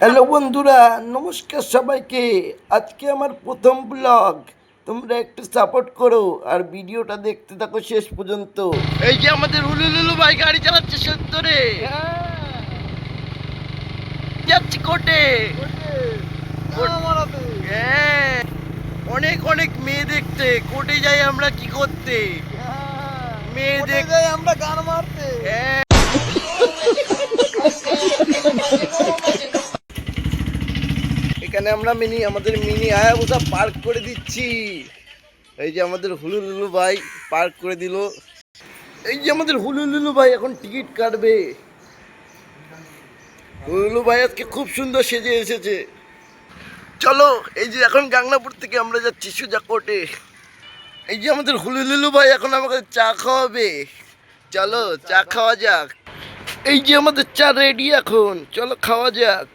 Hello বন্ধুরা, নমস্কার সবাইকে। আজকে আমার প্রথম ব্লগ। তোমরা একটু সাপোর্ট করো আর ভিডিওটা দেখতে থাকো শেষ পর্যন্ত। এই যে আমাদের হুলুলুলু ভাই গাড়ি চালাচ্ছে সত্তরে, যাচ্ছি কোটে। হ্যাঁ, অনেক অনেক মেয়ে দেখতে কোটে যাই আমরা কি করতে, মেয়ে দেখতে আমরা গান মারতে। হ্যাঁ। এখানে আমরা আমাদের মিনি হায়াবুসা পার্ক করে দিচ্ছি। এই যে আমাদের হুলুলুলু ভাই পার্ক করে দিল। এই যে আমাদের হুলুলুলু ভাই এখন টিকিট কাটবে। হুলুলু ভাই আজকে খুব সুন্দর সেজে এসেছে। চলো, এই যে এখন গাংনাপুর থেকে আমরা যাচ্ছি সুজা কোর্টে। এই যে আমাদের হুলুলুলু ভাই এখন আমাকে চা খাওয়াবে। চলো চা খাওয়া যাক। এই যে আমাদের চা রেডি, এখন চলো খাওয়া যাক।